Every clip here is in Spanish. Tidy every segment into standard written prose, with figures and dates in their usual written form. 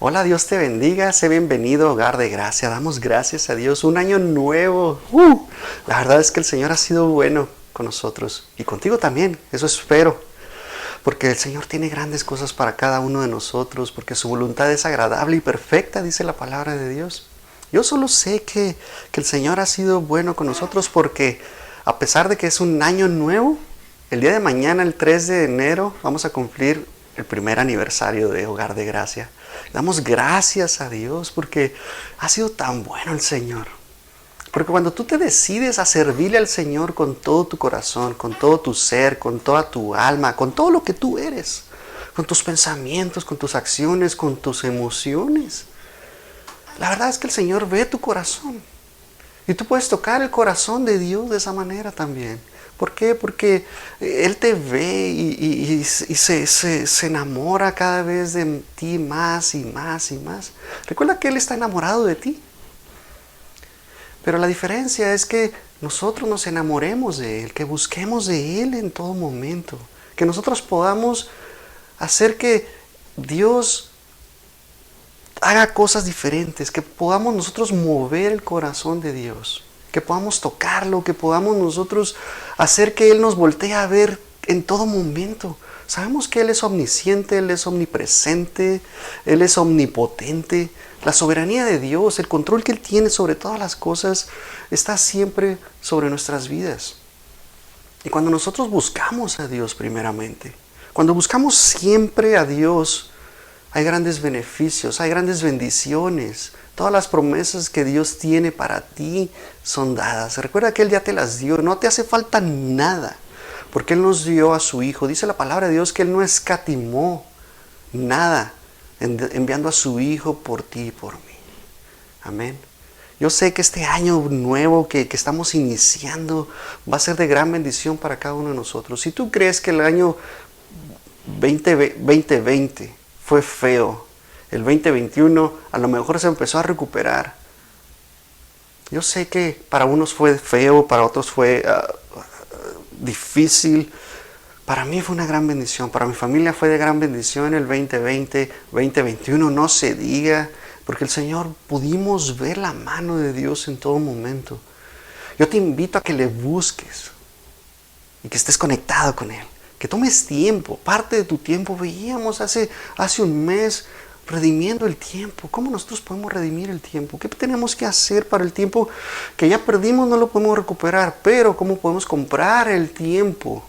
Hola, Dios te bendiga, sé bienvenido, Hogar de Gracia. Damos gracias a Dios, un año nuevo. La verdad es que el Señor ha sido bueno con nosotros y contigo también, eso espero. Porque el Señor tiene grandes cosas para cada uno de nosotros, porque su voluntad es agradable y perfecta, dice la palabra de Dios. Yo solo sé que el Señor ha sido bueno con nosotros porque a pesar de que es un año nuevo, el día de mañana, el 3 de enero, vamos a cumplir el primer aniversario de Hogar de Gracia. Damos gracias a Dios porque ha sido tan bueno el Señor. Porque cuando tú te decides a servirle al Señor con todo tu corazón, con todo tu ser, con toda tu alma, con todo lo que tú eres, con tus pensamientos, con tus acciones, con tus emociones, la verdad es que el Señor ve tu corazón. Y tú puedes tocar el corazón de Dios de esa manera también. ¿Por qué? Porque Él te ve y se enamora cada vez de ti más y más y más. Recuerda que Él está enamorado de ti. Pero la diferencia es que nosotros nos enamoremos de Él, que busquemos de Él en todo momento. Que nosotros podamos hacer que Dios haga cosas diferentes, que podamos nosotros mover el corazón de Dios, que podamos tocarlo, que podamos nosotros hacer que Él nos voltee a ver en todo momento. Sabemos que Él es omnisciente, Él es omnipresente, Él es omnipotente. La soberanía de Dios, el control que Él tiene sobre todas las cosas, está siempre sobre nuestras vidas. Y cuando nosotros buscamos a Dios primeramente, cuando buscamos siempre a Dios, hay grandes beneficios, hay grandes bendiciones. Todas las promesas que Dios tiene para ti son dadas. Recuerda que Él ya te las dio, no te hace falta nada, porque Él nos dio a su Hijo. Dice la palabra de Dios que Él no escatimó nada enviando a su Hijo por ti y por mí. Amén. Yo sé que este año nuevo que estamos iniciando va a ser de gran bendición para cada uno de nosotros. Si tú crees que el año 2020 fue feo, el 2021 a lo mejor se empezó a recuperar. Yo sé que para unos fue feo, para otros fue difícil. Para mí fue una gran bendición, para mi familia fue de gran bendición el 2020, 2021 no se diga, porque el Señor pudimos ver la mano de Dios en todo momento. Yo te invito a que le busques y que estés conectado con Él. Que tomes tiempo, parte de tu tiempo. Veíamos hace un mes redimiendo el tiempo. ¿Cómo nosotros podemos redimir el tiempo? ¿Qué tenemos que hacer para el tiempo que ya perdimos? No lo podemos recuperar, pero ¿cómo podemos comprar el tiempo?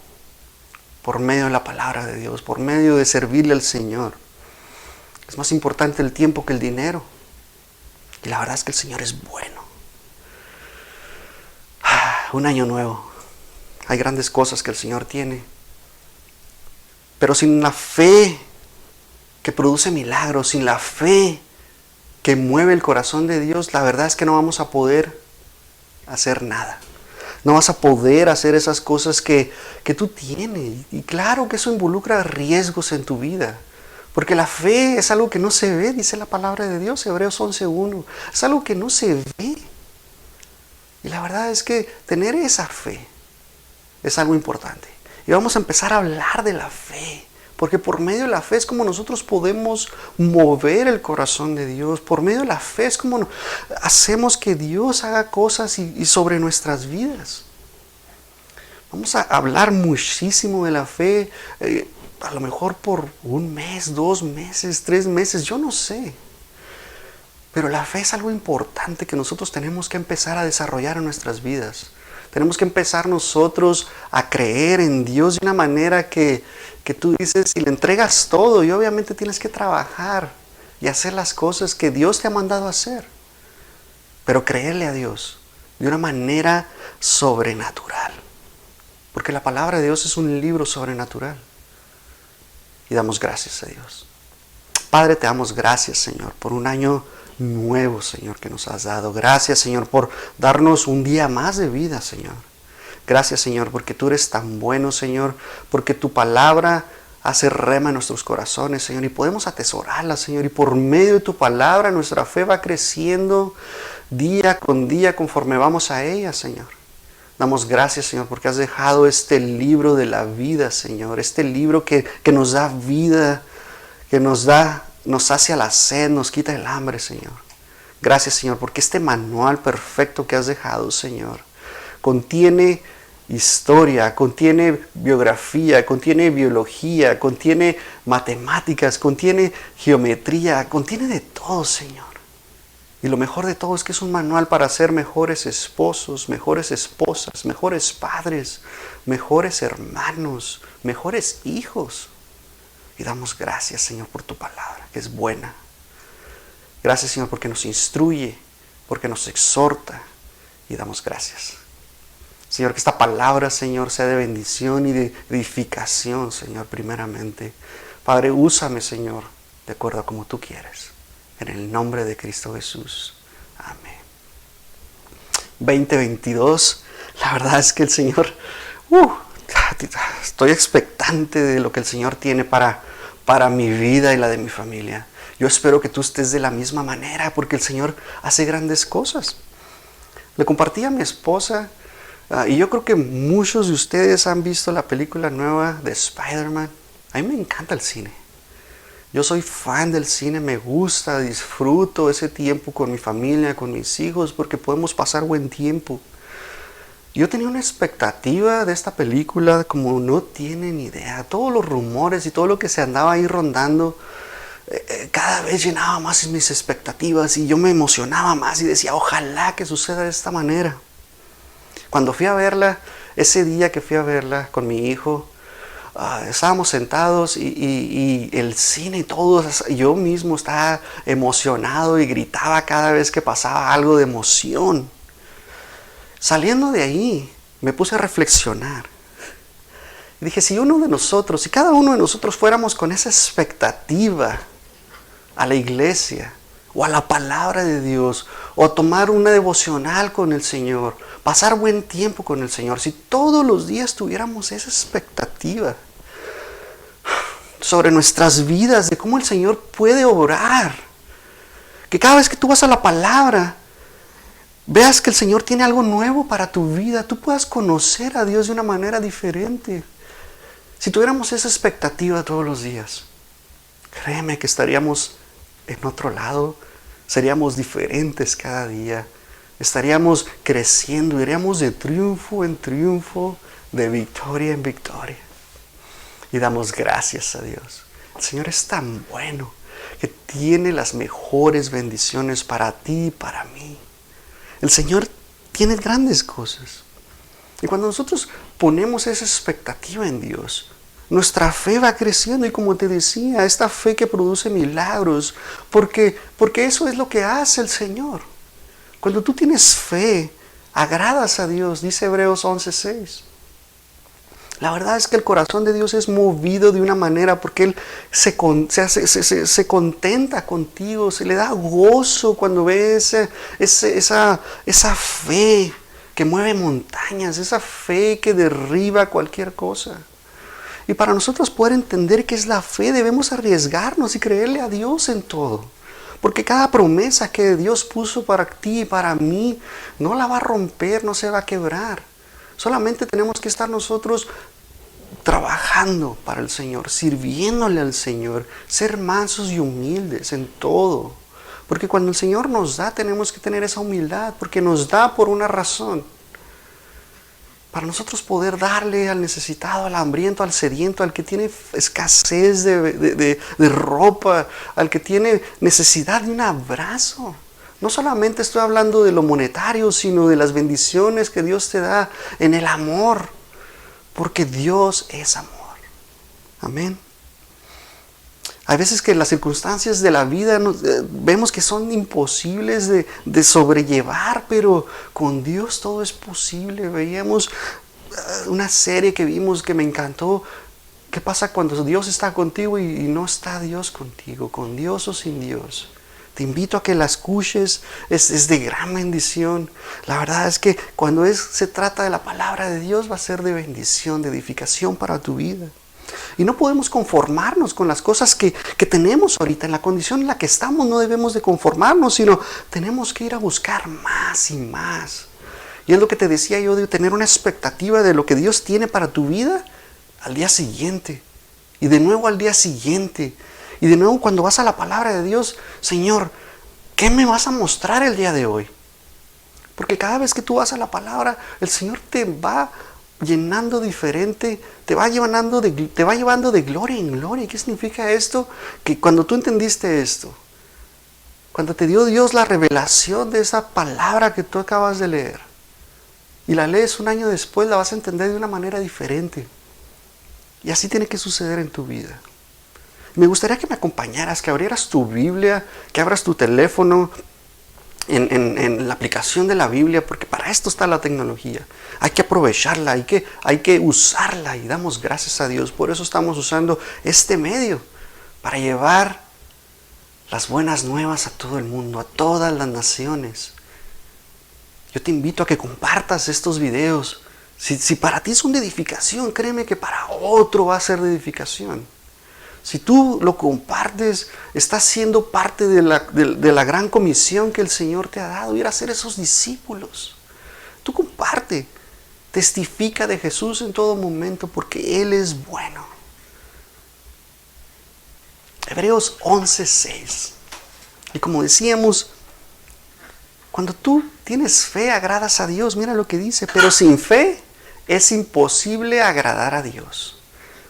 Por medio de la palabra de Dios, por medio de servirle al Señor. Es más importante el tiempo que el dinero. Y la verdad es que el Señor es bueno. Un año nuevo. Hay grandes cosas que el Señor tiene. Pero sin la fe que produce milagros, sin la fe que mueve el corazón de Dios, la verdad es que no vamos a poder hacer nada. No vas a poder hacer esas cosas que tú tienes. Y claro que eso involucra riesgos en tu vida. Porque la fe es algo que no se ve, dice la palabra de Dios, Hebreos 11:1. Es algo que no se ve. Y la verdad es que tener esa fe es algo importante. Y vamos a empezar a hablar de la fe. Porque por medio de la fe es como nosotros podemos mover el corazón de Dios. Por medio de la fe es como hacemos que Dios haga cosas y sobre nuestras vidas. Vamos a hablar muchísimo de la fe. A lo mejor por un mes, 2 meses, 3 meses, yo no sé. Pero la fe es algo importante que nosotros tenemos que empezar a desarrollar en nuestras vidas. Tenemos que empezar nosotros a creer en Dios de una manera que tú dices, y le entregas todo, y obviamente tienes que trabajar y hacer las cosas que Dios te ha mandado a hacer. Pero creerle a Dios de una manera sobrenatural. Porque la palabra de Dios es un libro sobrenatural. Y damos gracias a Dios. Padre, te damos gracias, Señor, por un año nuevo, Señor, que nos has dado. Gracias, Señor, por darnos un día más de vida, Señor. Gracias, Señor, porque tú eres tan bueno, Señor, porque tu palabra hace rema en nuestros corazones, Señor, y podemos atesorarla, Señor, y por medio de tu palabra nuestra fe va creciendo día con día conforme vamos a ella, Señor. Damos gracias, Señor, porque has dejado este libro de la vida, Señor, este libro que nos da vida, que nos da nos sacia la sed, nos quita el hambre, Señor. Gracias, Señor, porque este manual perfecto que has dejado, Señor, contiene historia, contiene biografía, contiene biología, contiene matemáticas, contiene geometría, contiene de todo, Señor. Y lo mejor de todo es que es un manual para ser mejores esposos, mejores esposas, mejores padres, mejores hermanos, mejores hijos. Y damos gracias, Señor, por tu palabra, que es buena. Gracias, Señor, porque nos instruye, porque nos exhorta. Y damos gracias. Señor, que esta palabra, Señor, sea de bendición y de edificación, Señor, primeramente. Padre, úsame, Señor, de acuerdo a como tú quieres. En el nombre de Cristo Jesús. Amén. 2022, la verdad es que el Señor, estoy expectante de lo que el Señor tiene para mi vida y la de mi familia. Yo espero que tú estés de la misma manera, porque el Señor hace grandes cosas. Le compartí a mi esposa, y yo creo que muchos de ustedes han visto la película nueva de Spider-Man. A mí me encanta el cine. Yo soy fan del cine, me gusta, disfruto ese tiempo con mi familia, con mis hijos, porque podemos pasar buen tiempo. Yo tenía una expectativa de esta película como no tienen idea. Todos los rumores y todo lo que se andaba ahí rondando, cada vez llenaba más mis expectativas y yo me emocionaba más y decía, ojalá que suceda de esta manera. Cuando fui a verla, ese día que fui a verla con mi hijo, estábamos sentados y el cine y todo, yo mismo estaba emocionado y gritaba cada vez que pasaba algo de emoción. Saliendo de ahí, me puse a reflexionar. Y dije, si cada uno de nosotros fuéramos con esa expectativa a la iglesia, o a la palabra de Dios, o a tomar una devocional con el Señor, pasar buen tiempo con el Señor, si todos los días tuviéramos esa expectativa sobre nuestras vidas, de cómo el Señor puede obrar, que cada vez que tú vas a la palabra, veas que el Señor tiene algo nuevo para tu vida, tú puedas conocer a Dios de una manera diferente. Si tuviéramos esa expectativa todos los días, créeme que estaríamos en otro lado, seríamos diferentes cada día, estaríamos creciendo, iríamos de triunfo en triunfo, de victoria en victoria. Y damos gracias a Dios. El Señor es tan bueno que tiene las mejores bendiciones para ti y para mí. El Señor tiene grandes cosas. Y cuando nosotros ponemos esa expectativa en Dios, nuestra fe va creciendo. Y como te decía, esta fe que produce milagros, porque eso es lo que hace el Señor. Cuando tú tienes fe, agradas a Dios, dice Hebreos 11:6. La verdad es que el corazón de Dios es movido de una manera porque Él se contenta contigo, se le da gozo cuando ve esa fe que mueve montañas, esa fe que derriba cualquier cosa. Y para nosotros poder entender qué es la fe, debemos arriesgarnos y creerle a Dios en todo. Porque cada promesa que Dios puso para ti y para mí, no la va a romper, no se va a quebrar. Solamente tenemos que estar nosotros trabajando para el Señor, sirviéndole al Señor, ser mansos y humildes en todo. Porque cuando el Señor nos da, tenemos que tener esa humildad, porque nos da por una razón. Para nosotros poder darle al necesitado, al hambriento, al sediento, al que tiene escasez de ropa, al que tiene necesidad de un abrazo. No solamente estoy hablando de lo monetario, sino de las bendiciones que Dios te da en el amor. Porque Dios es amor. Amén. Hay veces que las circunstancias de la vida vemos que son imposibles de sobrellevar, pero con Dios todo es posible. Veíamos una serie que vimos que me encantó. ¿Qué pasa cuando Dios está contigo y no está Dios contigo? ¿Con Dios o sin Dios? Te invito a que la escuches, es de gran bendición. La verdad es que cuando se trata de la palabra de Dios va a ser de bendición, de edificación para tu vida. Y no podemos conformarnos con las cosas que tenemos ahorita. En la condición en la que estamos no debemos de conformarnos, sino tenemos que ir a buscar más y más. Y es lo que te decía yo, de tener una expectativa de lo que Dios tiene para tu vida al día siguiente. Y de nuevo al día siguiente. Y de nuevo, cuando vas a la palabra de Dios, Señor, ¿qué me vas a mostrar el día de hoy? Porque cada vez que tú vas a la palabra, el Señor te va llenando diferente, te va llevando de gloria en gloria. ¿Y qué significa esto? Que cuando tú entendiste esto, cuando te dio Dios la revelación de esa palabra que tú acabas de leer, y la lees un año después, la vas a entender de una manera diferente. Y así tiene que suceder en tu vida. Me gustaría que me acompañaras, que abrieras tu Biblia, que abras tu teléfono en la aplicación de la Biblia, porque para esto está la tecnología. Hay que aprovecharla, hay que usarla, y damos gracias a Dios. Por eso estamos usando este medio, para llevar las buenas nuevas a todo el mundo, a todas las naciones. Yo te invito a que compartas estos videos. Si para ti son de edificación, créeme que para otro va a ser de edificación. Si tú lo compartes, estás siendo parte de la gran comisión que el Señor te ha dado, ir a ser esos discípulos. Tú comparte, testifica de Jesús en todo momento, porque Él es bueno. Hebreos 11:6. Y como decíamos, cuando tú tienes fe, agradas a Dios. Mira lo que dice, pero sin fe es imposible agradar a Dios.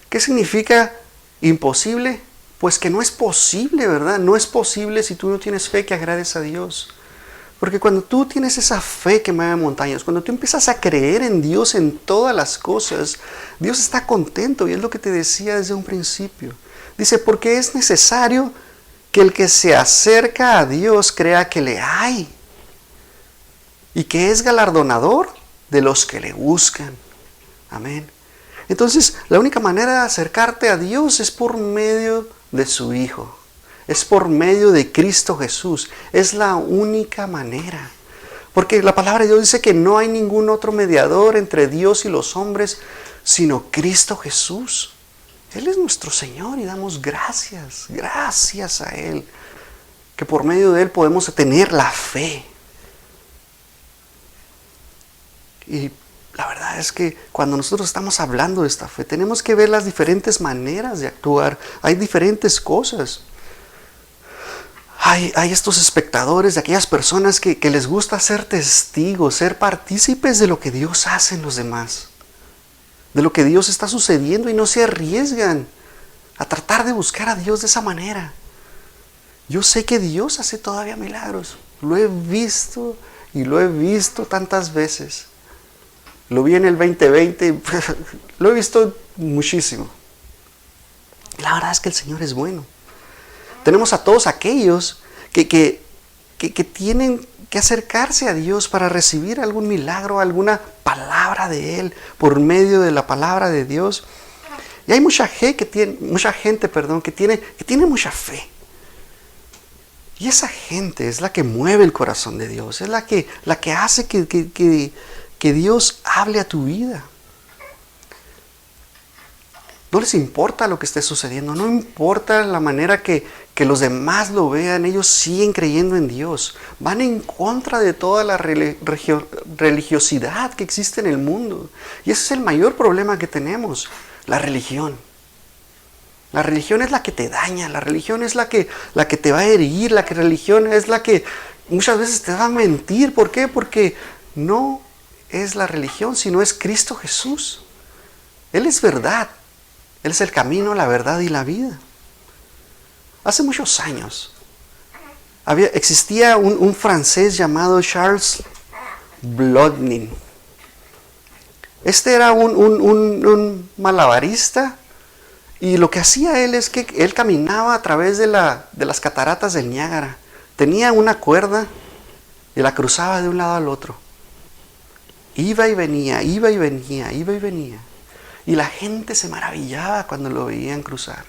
¿Qué significa imposible? Pues que no es posible, ¿verdad? No es posible si tú no tienes fe que agrades a Dios. Porque cuando tú tienes esa fe que mueve montañas, cuando tú empiezas a creer en Dios en todas las cosas, Dios está contento, y es lo que te decía desde un principio. Dice, porque es necesario que el que se acerca a Dios crea que le hay y que es galardonador de los que le buscan. Amén. Entonces, la única manera de acercarte a Dios es por medio de su Hijo. Es por medio de Cristo Jesús. Es la única manera. Porque la palabra de Dios dice que no hay ningún otro mediador entre Dios y los hombres, sino Cristo Jesús. Él es nuestro Señor y damos gracias a Él, que por medio de Él podemos tener la fe. Y la verdad es que cuando nosotros estamos hablando de esta fe, tenemos que ver las diferentes maneras de actuar. Hay diferentes cosas. Hay estos espectadores, de aquellas personas que les gusta ser testigos, ser partícipes de lo que Dios hace en los demás, de lo que Dios está sucediendo, y no se arriesgan a tratar de buscar a Dios de esa manera. Yo sé que Dios hace todavía milagros. Lo he visto y lo he visto tantas veces. Lo vi en el 2020, lo he visto muchísimo. La verdad es que el Señor es bueno. Tenemos a todos aquellos que tienen que acercarse a Dios para recibir algún milagro, alguna palabra de Él, por medio de la palabra de Dios. Y hay mucha gente que tiene mucha fe. Y esa gente es la que mueve el corazón de Dios, es la que hace que Dios hable a tu vida. No les importa lo que esté sucediendo, no importa la manera que los demás lo vean, ellos siguen creyendo en Dios. Van en contra de toda la religiosidad que existe en el mundo. Y ese es el mayor problema que tenemos, la religión. La religión es la que te daña, la religión es la que te va a herir, la religión es la que muchas veces te va a mentir. ¿Por qué? Porque no es la religión, sino es Cristo Jesús. Él es verdad. Él es el camino, la verdad y la vida. Hace muchos años existía un francés llamado Charles Blondin. Este era un malabarista, y lo que hacía él es que él caminaba a través de las cataratas del Niágara. Tenía una cuerda y la cruzaba de un lado al otro. Iba y venía, iba y venía, iba y venía. Y la gente se maravillaba cuando lo veían cruzar.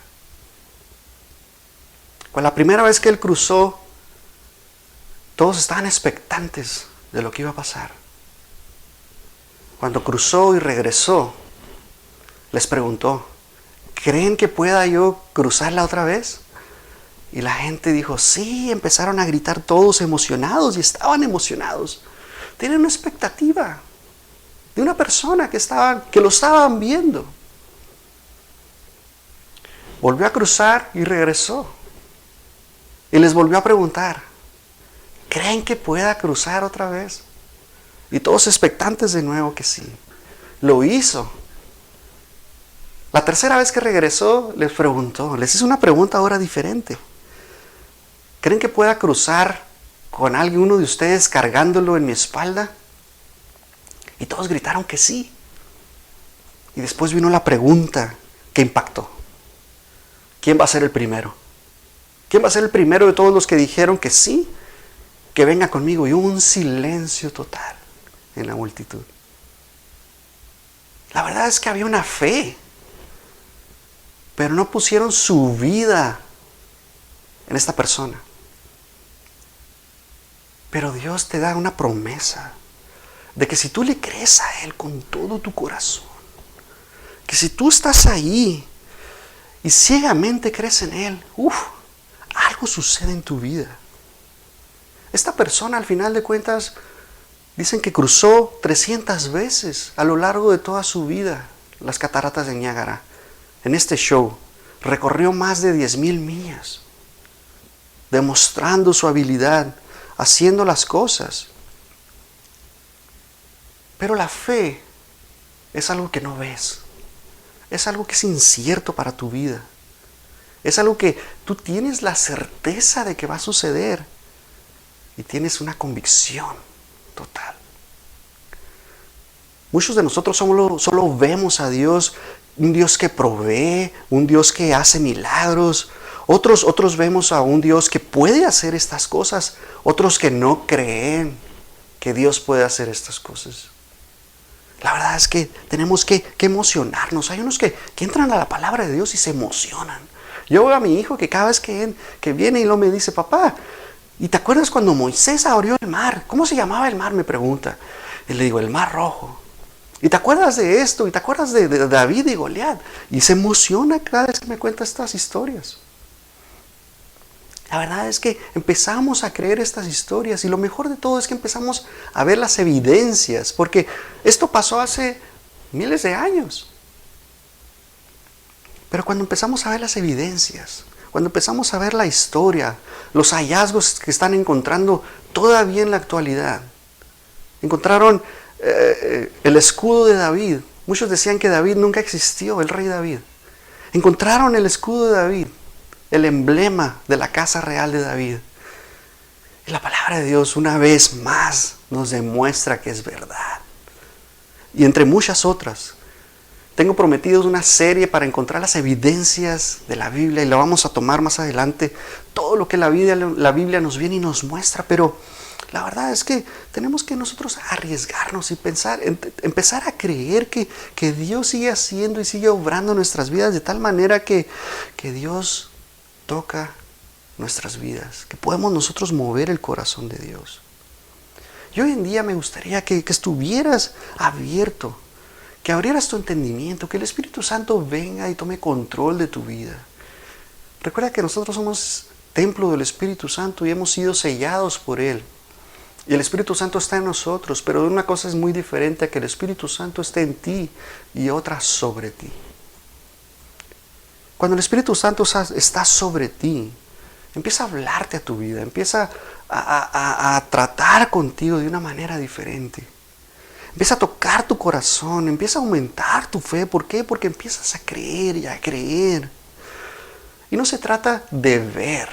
Cuando la primera vez que él cruzó, todos estaban expectantes de lo que iba a pasar. Cuando cruzó y regresó, les preguntó, ¿creen que pueda yo cruzarla otra vez? Y la gente dijo, sí. Empezaron a gritar todos emocionados, y estaban emocionados. Tenían una expectativa de una persona que lo estaban viendo. Volvió a cruzar y regresó. Y les volvió a preguntar, ¿creen que pueda cruzar otra vez? Y todos expectantes de nuevo que sí. Lo hizo. La tercera vez que regresó, les preguntó, les hizo una pregunta ahora diferente. ¿Creen que pueda cruzar con alguien, uno de ustedes, cargándolo en mi espalda? Y todos gritaron que sí. Y después vino la pregunta que impactó. ¿Quién va a ser el primero? ¿Quién va a ser el primero de todos los que dijeron que sí? Que venga conmigo. Y hubo un silencio total en la multitud. La verdad es que había una fe, pero no pusieron su vida en esta persona. Pero Dios te da una promesa de que si tú le crees a Él con todo tu corazón, que si tú estás ahí y ciegamente crees en Él, algo sucede en tu vida. Esta persona, al final de cuentas, dicen que cruzó 300 veces a lo largo de toda su vida las cataratas de Niágara. En este show recorrió más de 10,000 millas, demostrando su habilidad, haciendo las cosas. Pero la fe es algo que no ves. Es algo que es incierto para tu vida. Es algo que tú tienes la certeza de que va a suceder y tienes una convicción total. Muchos de nosotros solo vemos a Dios, un Dios que provee, un Dios que hace milagros. Otros vemos a un Dios que puede hacer estas cosas. Otros que no creen que Dios puede hacer estas cosas. La verdad es que tenemos que emocionarnos. Hay unos que entran a la palabra de Dios y se emocionan. Yo veo a mi hijo que cada vez que viene y lo me dice, papá, ¿y te acuerdas cuando Moisés abrió el mar? ¿Cómo se llamaba el mar? Me pregunta. Y le digo, el mar rojo. ¿Y te acuerdas de esto? ¿Y te acuerdas de David y Goliat? Y se emociona cada vez que me cuenta estas historias. La verdad es que empezamos a creer estas historias y lo mejor de todo es que empezamos a ver las evidencias, porque esto pasó hace miles de años. Pero cuando empezamos a ver las evidencias, cuando empezamos a ver la historia, los hallazgos que están encontrando todavía en la actualidad, encontraron el escudo de David. Muchos decían que David nunca existió, el rey David. Encontraron el escudo de David, el emblema de la casa real de David. Y la palabra de Dios una vez más nos demuestra que es verdad. Y entre muchas otras, tengo prometido una serie para encontrar las evidencias de la Biblia y la vamos a tomar más adelante. Todo lo que la Biblia nos viene y nos muestra, pero la verdad es que tenemos que nosotros arriesgarnos y empezar a creer que Dios sigue haciendo y sigue obrando en nuestras vidas de tal manera que Dios toca nuestras vidas, que podemos nosotros mover el corazón de Dios. Y hoy en día me gustaría que estuvieras abierto, que abrieras tu entendimiento, que el Espíritu Santo venga y tome control de tu vida. Recuerda que nosotros somos templo del Espíritu Santo y hemos sido sellados por Él. Y el Espíritu Santo está en nosotros, pero una cosa es muy diferente a que el Espíritu Santo esté en ti y otra sobre ti. Cuando el Espíritu Santo está sobre ti, empieza a hablarte a tu vida, empieza a tratar contigo de una manera diferente. Empieza a tocar tu corazón, empieza a aumentar tu fe. ¿Por qué? Porque empiezas a creer y a creer. Y no se trata de ver,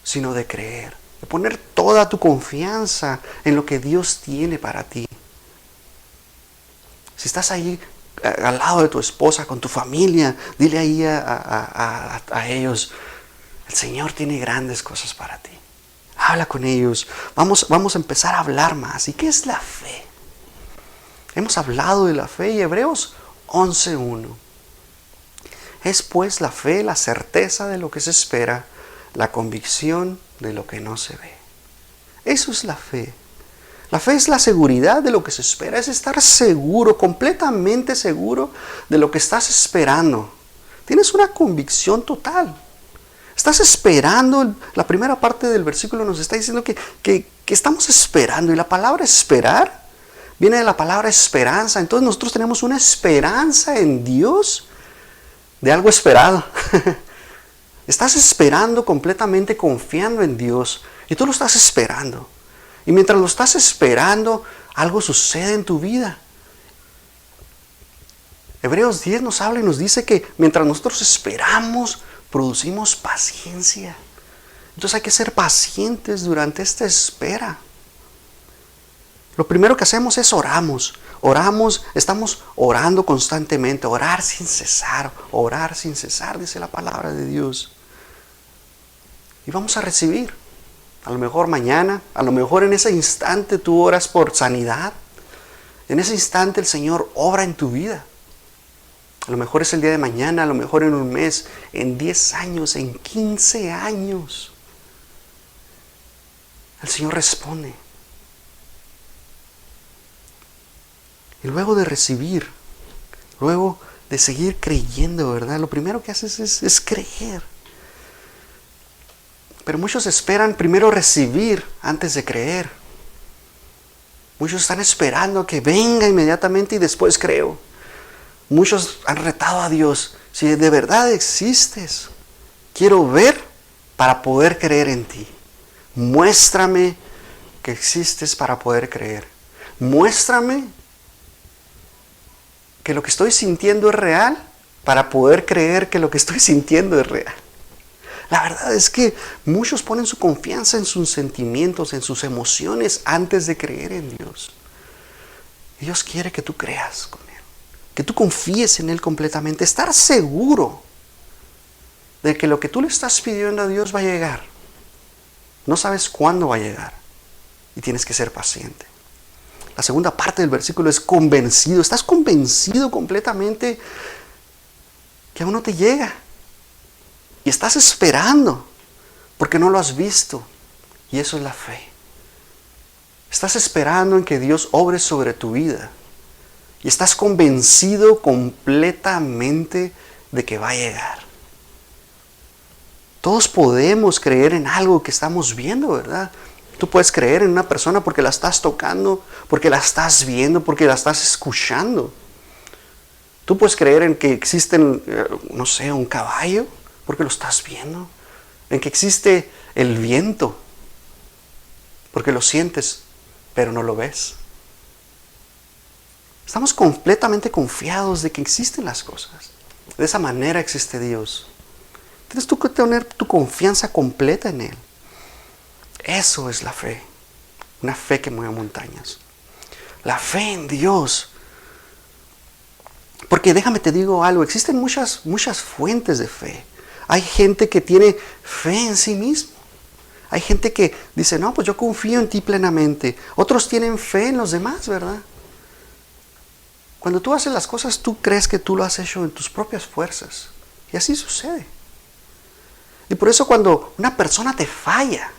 sino de creer. De poner toda tu confianza en lo que Dios tiene para ti. Si estás ahí al lado de tu esposa, con tu familia, dile ahí a ellos, el Señor tiene grandes cosas para ti. Habla con ellos. Vamos a empezar a hablar más. ¿Y qué es la fe? Hemos hablado de la fe y Hebreos 11:1. Es pues la fe, la certeza de lo que se espera, la convicción de lo que no se ve. Eso es la fe. La fe es la seguridad de lo que se espera, es estar seguro, completamente seguro de lo que estás esperando. Tienes una convicción total. Estás esperando, la primera parte del versículo nos está diciendo que estamos esperando. Y la palabra esperar viene de la palabra esperanza. Entonces nosotros tenemos una esperanza en Dios de algo esperado. Estás esperando completamente, confiando en Dios. Y tú lo estás esperando. Y mientras lo estás esperando, algo sucede en tu vida. Hebreos 10 nos habla y nos dice que mientras nosotros esperamos, producimos paciencia. Entonces hay que ser pacientes durante esta espera. Lo primero que hacemos es oramos. Oramos, estamos orando constantemente. Orar sin cesar, dice la palabra de Dios. Y vamos a recibir. A lo mejor mañana, a lo mejor en ese instante tú oras por sanidad. En ese instante el Señor obra en tu vida. A lo mejor es el día de mañana, a lo mejor en un mes, en 10 años, en 15 años. El Señor responde. Y luego de recibir, luego de seguir creyendo, ¿verdad? Lo primero que haces es creer. Pero muchos esperan primero recibir antes de creer. Muchos están esperando que venga inmediatamente y después creo. Muchos han retado a Dios. Si de verdad existes, quiero ver para poder creer en ti. Muéstrame que existes para poder creer. Muéstrame que lo que estoy sintiendo es real para poder creer que lo que estoy sintiendo es real. La verdad es que muchos ponen su confianza en sus sentimientos, en sus emociones antes de creer en Dios. Dios quiere que tú creas con Él, que tú confíes en Él completamente, estar seguro de que lo que tú le estás pidiendo a Dios va a llegar. No sabes cuándo va a llegar y tienes que ser paciente. La segunda parte del versículo es convencido. Estás convencido completamente que aún no te llega. Y estás esperando porque no lo has visto. Y eso es la fe. Estás esperando en que Dios obre sobre tu vida. Y estás convencido completamente de que va a llegar. Todos podemos creer en algo que estamos viendo, ¿verdad? Tú puedes creer en una persona porque la estás tocando, porque la estás viendo, porque la estás escuchando. Tú puedes creer en que existe, no sé, un caballo, porque lo estás viendo. En que existe el viento, porque lo sientes, pero no lo ves. Estamos completamente confiados de que existen las cosas. De esa manera existe Dios. Tienes tú que tener tu confianza completa en Él. Eso es la fe. Una fe que mueve montañas. La fe en Dios. Porque déjame te digo algo. Existen muchas fuentes de fe. Hay gente que tiene fe en sí mismo. Hay gente que dice, no, pues yo confío en ti plenamente. Otros tienen fe en los demás, ¿verdad? Cuando tú haces las cosas, tú crees que tú lo has hecho en tus propias fuerzas. Y así sucede. Y por eso cuando una persona te falla,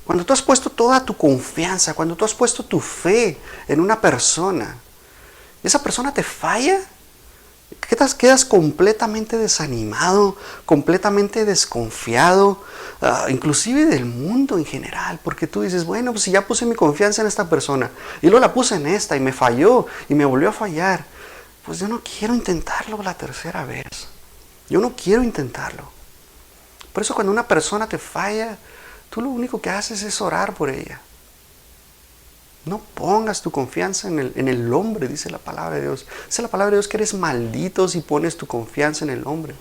cuando tú has puesto toda tu confianza, cuando tú has puesto tu fe en una persona, y esa persona te falla, quedas completamente desanimado, completamente desconfiado, inclusive del mundo en general, porque tú dices, bueno, pues si ya puse mi confianza en esta persona, y luego la puse en esta, y me falló, y me volvió a fallar, pues yo no quiero intentarlo la tercera vez. Yo no quiero intentarlo. Por eso cuando una persona te falla, tú lo único que haces es orar por ella. No pongas tu confianza en el hombre, dice la palabra de Dios. Dice la palabra de Dios que eres maldito si pones tu confianza en el hombre.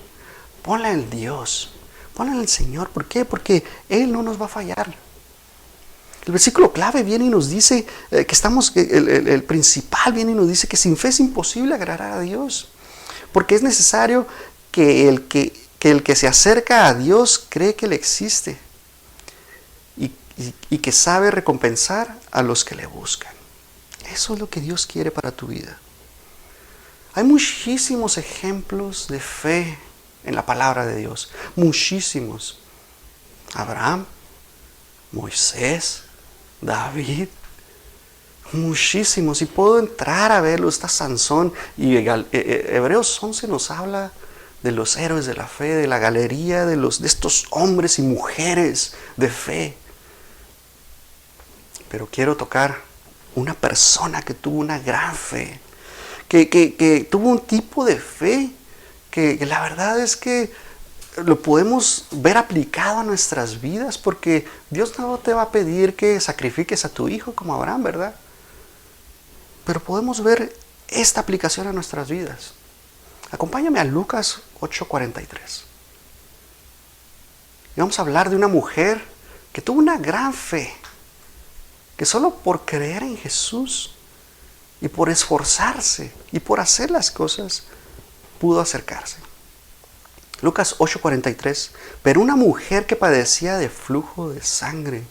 Ponla en Dios. Ponla en el Señor. ¿Por qué? Porque Él no nos va a fallar. El versículo clave viene y nos dice el principal viene y nos dice que sin fe es imposible agradar a Dios. Porque es necesario que el que se acerca a Dios cree que Él existe y que sabe recompensar a los que le buscan. Eso es lo que Dios quiere para tu vida. Hay muchísimos ejemplos de fe en la palabra de Dios. Muchísimos. Abraham, Moisés, David. Muchísimos. Y puedo entrar a verlo. Está Sansón. Y Hebreos 11 nos habla de los héroes de la fe, de la galería de estos hombres y mujeres de fe. Pero quiero tocar una persona que tuvo una gran fe, que tuvo un tipo de fe que la verdad es que lo podemos ver aplicado a nuestras vidas, porque Dios no te va a pedir que sacrifiques a tu hijo como Abraham, ¿verdad? Pero podemos ver esta aplicación a nuestras vidas. Acompáñame a Lucas 8:43. Y vamos a hablar de una mujer que tuvo una gran fe, que solo por creer en Jesús y por esforzarse y por hacer las cosas, pudo acercarse. Lucas 8:43. Pero una mujer que padecía de flujo de sangre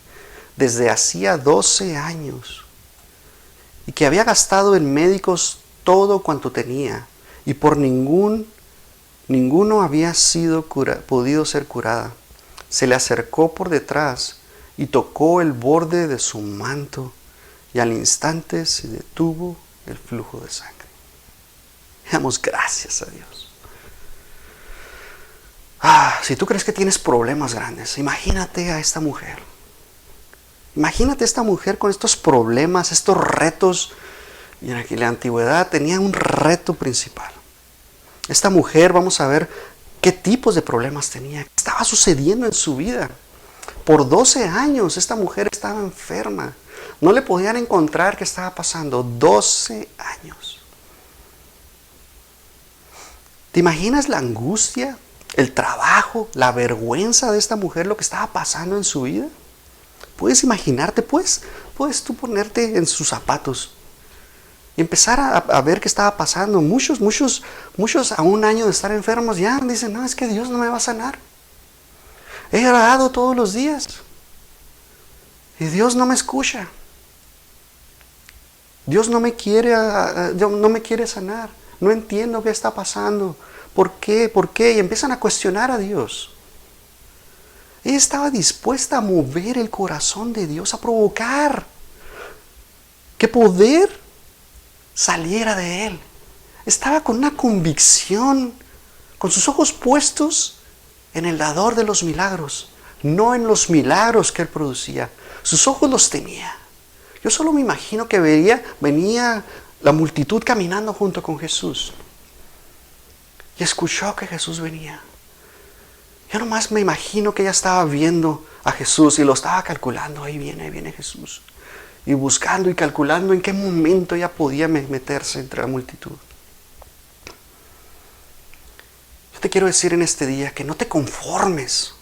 desde hacía 12 años y que había gastado en médicos todo cuanto tenía y por ninguno había podido ser curada, se le acercó por detrás y tocó el borde de su manto, y al instante se detuvo el flujo de sangre. Damos gracias a Dios. Si tú crees que tienes problemas grandes, imagínate a esta mujer. Imagínate a esta mujer con estos problemas, estos retos. Y en la antigüedad tenía un reto principal. Esta mujer, vamos a ver qué tipos de problemas tenía, qué estaba sucediendo en su vida. Por 12 años esta mujer estaba enferma. No le podían encontrar qué estaba pasando. 12 años. ¿Te imaginas la angustia, el trabajo, la vergüenza de esta mujer, lo que estaba pasando en su vida? ¿Puedes imaginarte? Puedes tú ponerte en sus zapatos y empezar a ver qué estaba pasando. Muchos a un año de estar enfermos ya dicen, no, es que Dios no me va a sanar. He orado todos los días y Dios no me escucha. Dios no me quiere sanar. No entiendo qué está pasando. ¿Por qué? ¿Por qué? Y empiezan a cuestionar a Dios. Ella estaba dispuesta a mover el corazón de Dios, a provocar que poder saliera de él. Estaba con una convicción, con sus ojos puestos en el dador de los milagros, no en los milagros que él producía. Sus ojos los tenía. Yo solo me imagino que venía la multitud caminando junto con Jesús y escuchó que Jesús venía. Yo nomás me imagino que ella estaba viendo a Jesús y lo estaba calculando. Ahí viene Jesús. Y buscando y calculando en qué momento ella podía meterse entre la multitud. Yo te quiero decir en este día que no te conformes.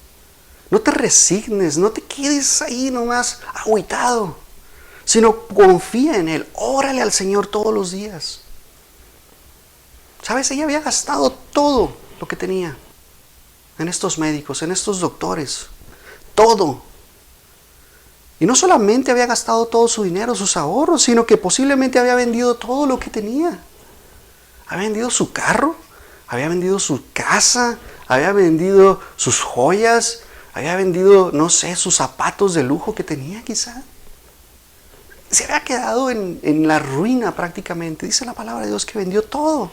No te resignes. No te quedes ahí nomás agüitado. Sino confía en Él. Órale al Señor todos los días. ¿Sabes? Ella había gastado todo lo que tenía en estos médicos, en estos doctores. Todo. Y no solamente había gastado todo su dinero, sus ahorros, sino que posiblemente había vendido todo lo que tenía. Había vendido su carro, había vendido su casa, había vendido sus joyas, había vendido, no sé, sus zapatos de lujo que tenía quizá. Se había quedado en la ruina prácticamente. Dice la palabra de Dios que vendió todo.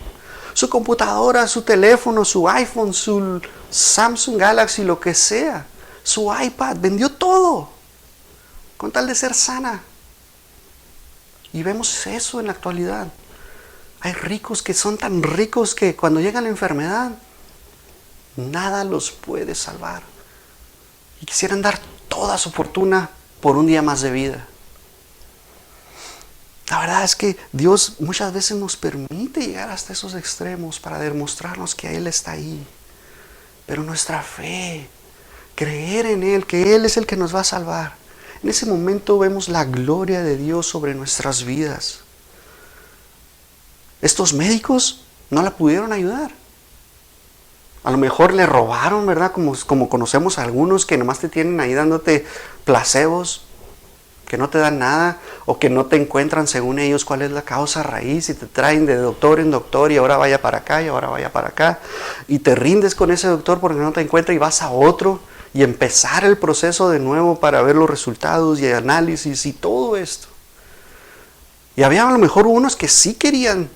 Su computadora, su teléfono, su iPhone, su Samsung Galaxy, lo que sea. Su iPad, vendió todo con tal de ser sana. Y vemos eso en la actualidad. Hay ricos que son tan ricos que cuando llega la enfermedad, nada los puede salvar. Y quisieran dar toda su fortuna por un día más de vida. La verdad es que Dios muchas veces nos permite llegar hasta esos extremos para demostrarnos que Él está ahí. Pero nuestra fe, creer en Él, que Él es el que nos va a salvar. En ese momento vemos la gloria de Dios sobre nuestras vidas. Estos médicos no la pudieron ayudar. A lo mejor le robaron, ¿verdad? Como conocemos a algunos que nomás te tienen ahí dándote placebos, que no te dan nada, o que no te encuentran según ellos cuál es la causa raíz, y te traen de doctor en doctor y ahora vaya para acá y ahora vaya para acá, y te rindes con ese doctor porque no te encuentra y vas a otro y empezar el proceso de nuevo para ver los resultados y análisis y todo esto. Y había a lo mejor unos que sí querían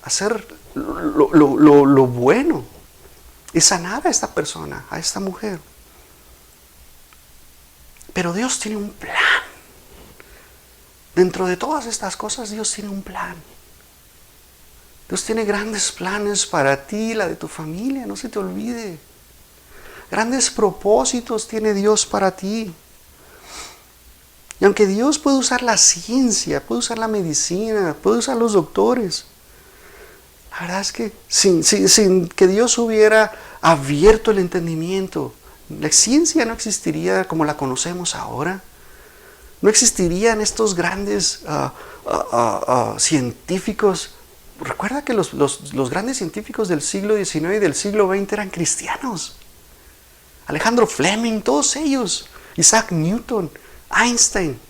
hacer lo bueno y sanar a esta persona, a esta mujer. Pero Dios tiene un plan. Dentro de todas estas cosas, Dios tiene un plan. Dios tiene grandes planes para ti y la de tu familia, no se te olvide. Grandes propósitos tiene Dios para ti. Y aunque Dios puede usar la ciencia, puede usar la medicina, puede usar los doctores, la verdad es que sin que Dios hubiera abierto el entendimiento, la ciencia no existiría como la conocemos ahora. No existirían estos grandes científicos. Recuerda que los grandes científicos del siglo XIX y del siglo XX eran cristianos. Alejandro Fleming, todos ellos. Isaac Newton, Einstein.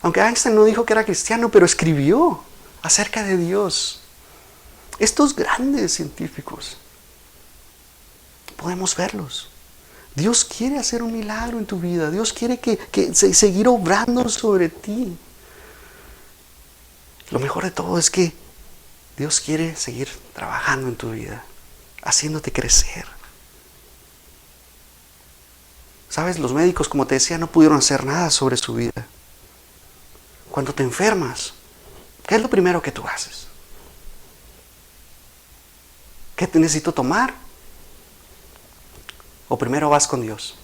Aunque Einstein no dijo que era cristiano, pero escribió acerca de Dios. Estos grandes científicos, podemos verlos. Dios quiere hacer un milagro en tu vida. Dios quiere seguir obrando sobre ti. Lo mejor de todo es que Dios quiere seguir trabajando en tu vida, haciéndote crecer. Sabes, los médicos, como te decía, no pudieron hacer nada sobre su vida. Cuando te enfermas, ¿qué es lo primero que tú haces? ¿Qué te necesito tomar? O primero vas con Dios.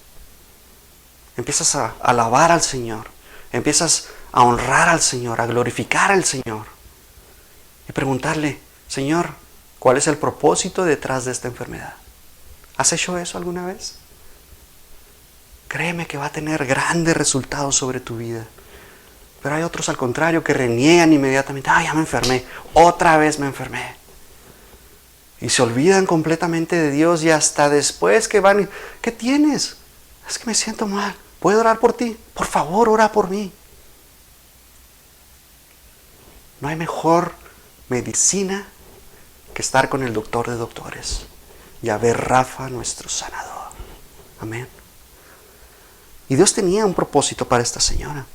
Empiezas a alabar al Señor. Empiezas a honrar al Señor, a glorificar al Señor. Y preguntarle, Señor, ¿cuál es el propósito detrás de esta enfermedad? ¿Has hecho eso alguna vez? Créeme que va a tener grandes resultados sobre tu vida. Pero hay otros al contrario que reniegan inmediatamente. Ya me enfermé. Otra vez me enfermé. Y se olvidan completamente de Dios y hasta después que van, ¿qué tienes? Es que me siento mal. ¿Puedo orar por ti? Por favor, ora por mí. No hay mejor medicina que estar con el doctor de doctores. Yahvé Rafa, nuestro sanador. Amén. Y Dios tenía un propósito para esta señora.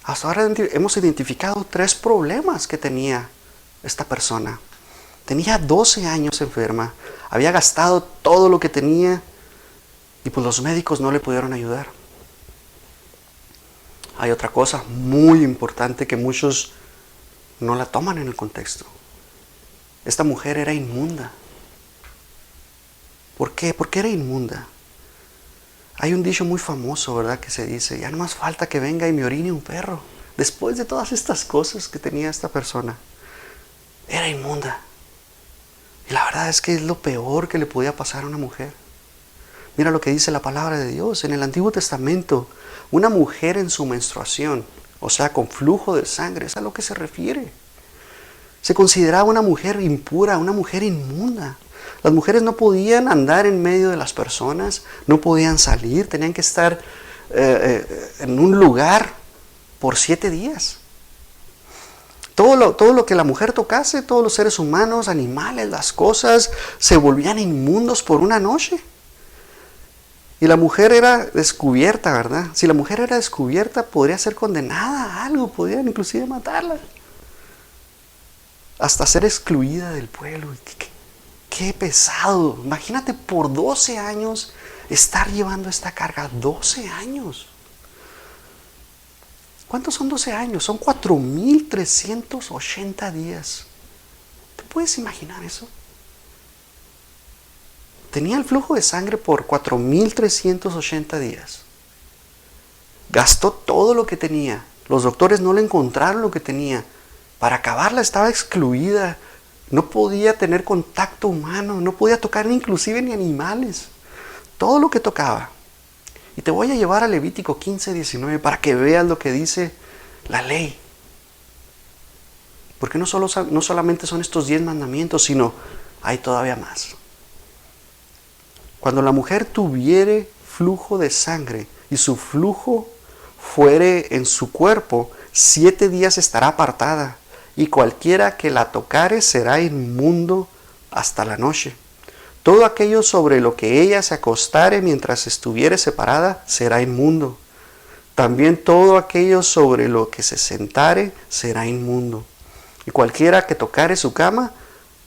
Hasta ahora hemos identificado 3 problemas que tenía esta persona. Tenía 12 años enferma, había gastado todo lo que tenía y pues los médicos no le pudieron ayudar. Hay otra cosa muy importante que muchos no la toman en el contexto. Esta mujer era inmunda. ¿Por qué? Porque era inmunda. Hay un dicho muy famoso, ¿verdad? Que se dice, ya no más falta que venga y me orine un perro. Después de todas estas cosas que tenía esta persona, era inmunda. Y la verdad es que es lo peor que le podía pasar a una mujer. Mira lo que dice la palabra de Dios. En el Antiguo Testamento, una mujer en su menstruación, o sea, con flujo de sangre, es a lo que se refiere. Se consideraba una mujer impura, una mujer inmunda. Las mujeres no podían andar en medio de las personas, no podían salir, tenían que estar en un lugar por 7 días. Todo lo que la mujer tocase, todos los seres humanos, animales, las cosas, se volvían inmundos por una noche. Y la mujer era descubierta, ¿verdad? Si la mujer era descubierta, podría ser condenada a algo, podrían inclusive matarla. Hasta ser excluida del pueblo. Qué pesado. Imagínate por 12 años estar llevando esta carga. 12 años. ¿Cuántos son 12 años? Son 4,380 días. ¿Te puedes imaginar eso? Tenía el flujo de sangre por 4,380 días. Gastó todo lo que tenía. Los doctores no le encontraron lo que tenía. Para acabarla estaba excluida. No podía tener contacto humano. No podía tocar inclusive ni animales. Todo lo que tocaba. Y te voy a llevar a Levítico 15:19 para que veas lo que dice la ley. Porque no solamente son estos 10 mandamientos, sino hay todavía más. Cuando la mujer tuviere flujo de sangre y su flujo fuere en su cuerpo, 7 días estará apartada, y cualquiera que la tocare será inmundo hasta la noche. Todo aquello sobre lo que ella se acostare mientras estuviere separada será inmundo. También todo aquello sobre lo que se sentare será inmundo. Y cualquiera que tocare su cama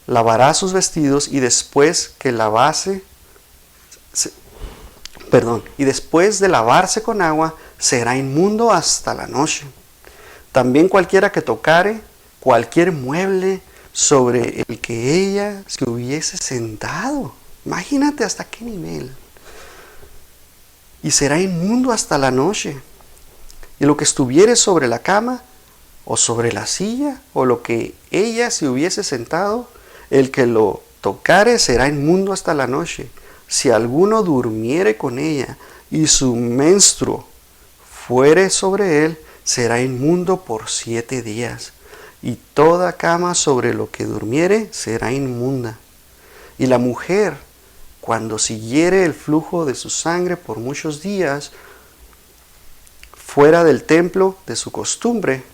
lavará sus vestidos y después de lavarse con agua será inmundo hasta la noche. También cualquiera que tocare cualquier mueble sobre el que ella se hubiese sentado. Imagínate hasta qué nivel. Y será inmundo hasta la noche. Y lo que estuviere sobre la cama, o sobre la silla, o lo que ella se hubiese sentado, el que lo tocare será inmundo hasta la noche. Si alguno durmiere con ella, y su menstruo fuere sobre él, será inmundo por 7 días. Y toda cama sobre lo que durmiere será inmunda. Y la mujer, cuando siguiere el flujo de su sangre por muchos días, fuera del templo de su costumbre,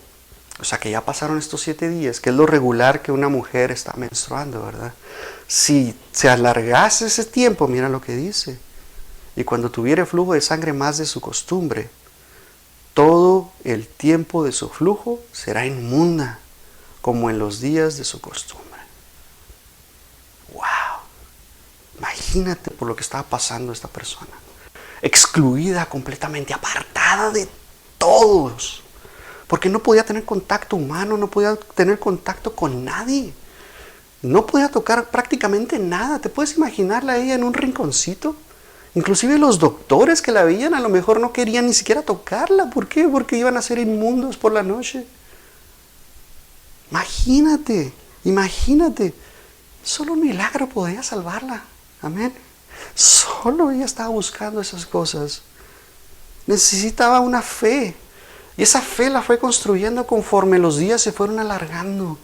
o sea que ya pasaron estos 7 días, que es lo regular que una mujer está menstruando, ¿verdad? Si se alargase ese tiempo, mira lo que dice, y cuando tuviere flujo de sangre más de su costumbre, todo el tiempo de su flujo será inmunda, como en los días de su costumbre. ¡Wow! Imagínate por lo que estaba pasando esta persona. Excluida completamente, apartada de todos. Porque no podía tener contacto humano, no podía tener contacto con nadie. No podía tocar prácticamente nada. ¿Te puedes imaginarla a ella en un rinconcito? Inclusive los doctores que la veían a lo mejor no querían ni siquiera tocarla. ¿Por qué? Porque iban a ser inmundos por la noche. Imagínate. Solo un milagro podía salvarla. Amén. Solo ella estaba buscando esas cosas. Necesitaba una fe. Y esa fe la fue construyendo conforme los días se fueron alargando.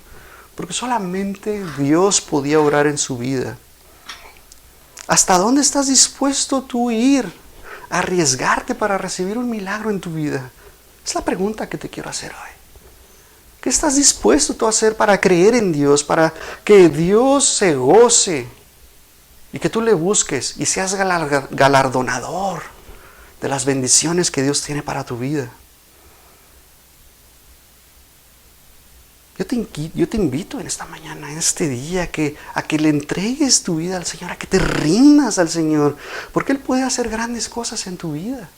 Porque solamente Dios podía obrar en su vida. ¿Hasta dónde estás dispuesto tú a ir? A arriesgarte para recibir un milagro en tu vida. Es la pregunta que te quiero hacer hoy. ¿Qué estás dispuesto tú a hacer para creer en Dios? Para que Dios se goce y que tú le busques y seas galardonador de las bendiciones que Dios tiene para tu vida. Yo te invito en esta mañana, en este día, a que le entregues tu vida al Señor, a que te rindas al Señor, porque Él puede hacer grandes cosas en tu vida.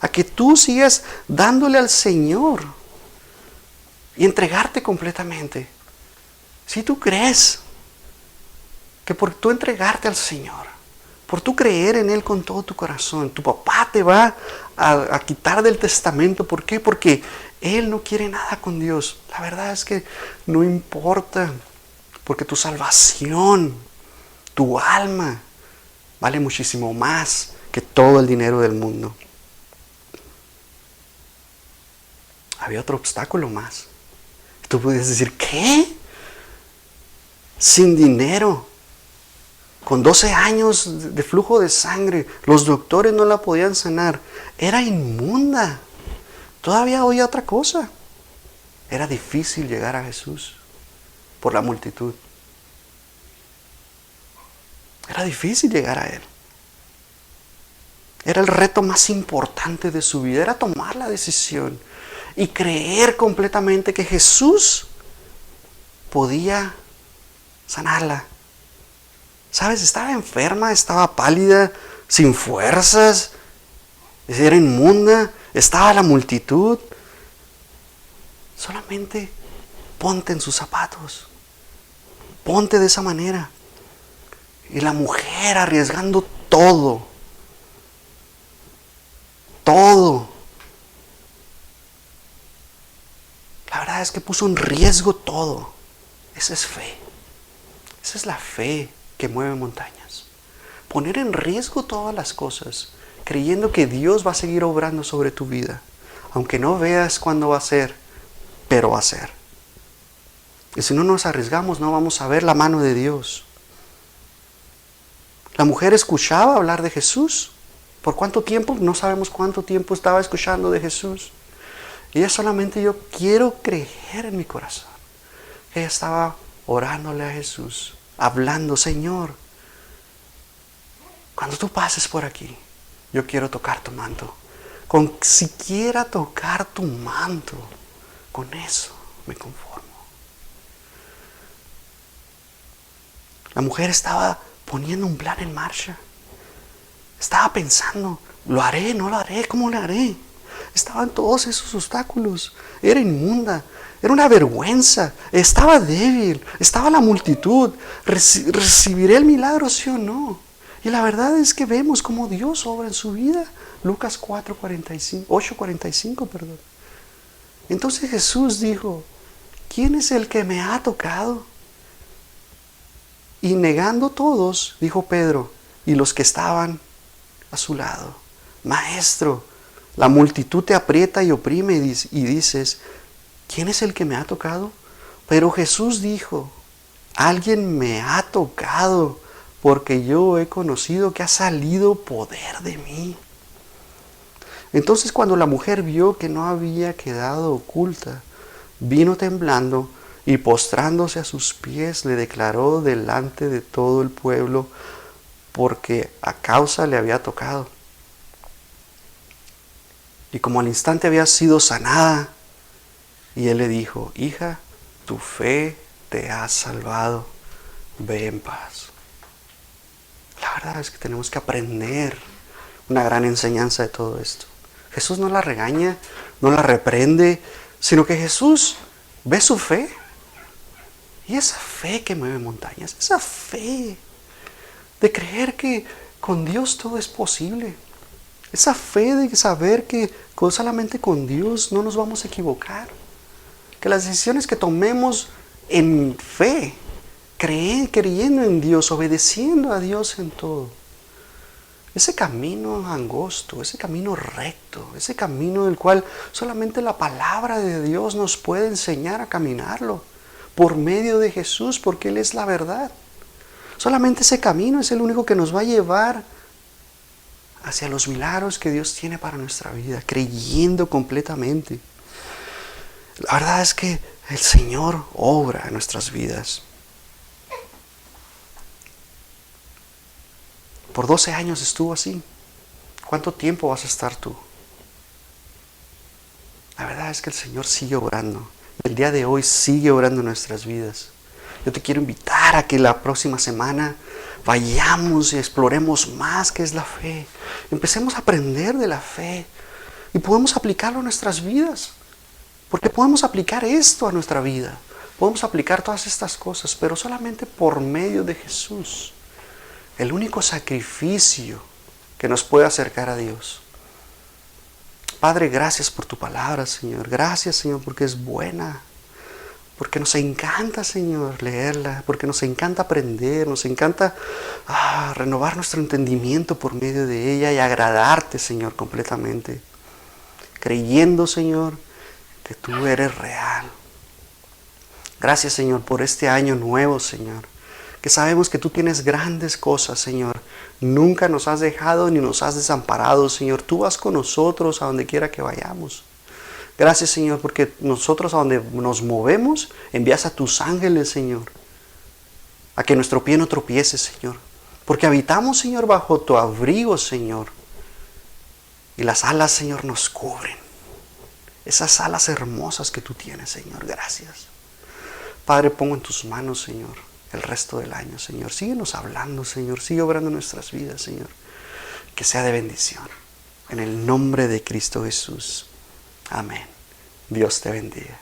A que tú sigas dándole al Señor y entregarte completamente. Si tú crees que por tú entregarte al Señor, por tú creer en Él con todo tu corazón, tu papá te va a quitar del testamento. ¿Por qué? Porque Él no quiere nada con Dios. La verdad es que no importa, porque tu salvación, tu alma, vale muchísimo más que todo el dinero del mundo. Había otro obstáculo más. Tú puedes decir, ¿qué? Sin dinero, con 12 años de flujo de sangre, los doctores no la podían sanar. Era inmunda. Todavía había otra cosa. Era difícil llegar a Jesús por la multitud. Era difícil llegar a Él. Era el reto más importante de su vida. Era tomar la decisión y creer completamente que Jesús podía sanarla. ¿Sabes? Estaba enferma, estaba pálida, sin fuerzas, era inmunda, estaba la multitud. Solamente ponte en sus zapatos. Ponte de esa manera. Y la mujer arriesgando todo. Todo. La verdad es que puso en riesgo todo. Esa es fe. Esa es la fe que mueve montañas. Poner en riesgo todas las cosas, creyendo que Dios va a seguir obrando sobre tu vida, aunque no veas cuándo va a ser, pero va a ser. Y si no nos arriesgamos, no vamos a ver la mano de Dios. La mujer escuchaba hablar de Jesús. ¿Por cuánto tiempo? No sabemos cuánto tiempo estaba escuchando de Jesús. Y ella solamente, yo quiero creer en mi corazón. Ella estaba orándole a Jesús, hablando, Señor, cuando tú pases por aquí, yo quiero tocar tu manto. Con siquiera tocar tu manto, con eso me conformo. La mujer estaba poniendo un plan en marcha. Estaba pensando, ¿lo haré? ¿No lo haré? ¿Cómo lo haré? estaban todos esos obstáculos. Era inmunda, era una vergüenza, estaba débil, estaba la multitud. ¿Recibiré el milagro, sí o no? Y la verdad es que vemos cómo Dios obra en su vida. Lucas 8:45, perdón. Entonces Jesús dijo, ¿quién es el que me ha tocado? Y negando todos, dijo Pedro y los que estaban a su lado, Maestro, la multitud te aprieta y oprime y dices, ¿quién es el que me ha tocado? Pero Jesús dijo, alguien me ha tocado porque yo he conocido que ha salido poder de mí. Entonces cuando la mujer vio que no había quedado oculta, vino temblando y postrándose a sus pies le declaró delante de todo el pueblo porque a causa le había tocado. Y como al instante había sido sanada, y él le dijo, hija, tu fe te ha salvado, ve en paz. La verdad es que tenemos que aprender una gran enseñanza de todo esto. Jesús no la regaña, no la reprende, sino que Jesús ve su fe. Y esa fe que mueve montañas, esa fe de creer que con Dios todo es posible. Esa fe de saber que solamente con Dios no nos vamos a equivocar. Que las decisiones que tomemos en fe, creyendo en Dios, obedeciendo a Dios en todo. Ese camino angosto, ese camino recto, ese camino del cual solamente la palabra de Dios nos puede enseñar a caminarlo. Por medio de Jesús, porque Él es la verdad. Solamente ese camino es el único que nos va a llevar hacia los milagros que Dios tiene para nuestra vida, creyendo completamente. La verdad es que el Señor obra en nuestras vidas. Por 12 años estuvo así. ¿Cuánto tiempo vas a estar tú? La verdad es que el Señor sigue obrando. El día de hoy sigue obrando en nuestras vidas. Yo te quiero invitar a que la próxima semana vayamos y exploremos más qué es la fe. Empecemos a aprender de la fe y podemos aplicarlo a nuestras vidas. Porque podemos aplicar esto a nuestra vida. Podemos aplicar todas estas cosas, pero solamente por medio de Jesús. El único sacrificio que nos puede acercar a Dios. Padre, gracias por tu palabra, Señor. Gracias, Señor, porque es buena. Porque nos encanta, Señor, leerla. Porque nos encanta aprender. Nos encanta renovar nuestro entendimiento por medio de ella y agradarte, Señor, completamente. Creyendo, Señor, que tú eres real. Gracias, Señor, por este año nuevo, Señor. Que sabemos que tú tienes grandes cosas, Señor. Nunca nos has dejado ni nos has desamparado, Señor. Tú vas con nosotros a donde quiera que vayamos. Gracias, Señor, porque nosotros a donde nos movemos, envías a tus ángeles, Señor. A que nuestro pie no tropiece, Señor. Porque habitamos, Señor, bajo tu abrigo, Señor. Y las alas, Señor, nos cubren. Esas alas hermosas que tú tienes, Señor. Gracias. Padre, pongo en tus manos, Señor, el resto del año, Señor. Síguenos hablando, Señor. Sigue obrando en nuestras vidas, Señor. Que sea de bendición. En el nombre de Cristo Jesús. Amén. Dios te bendiga.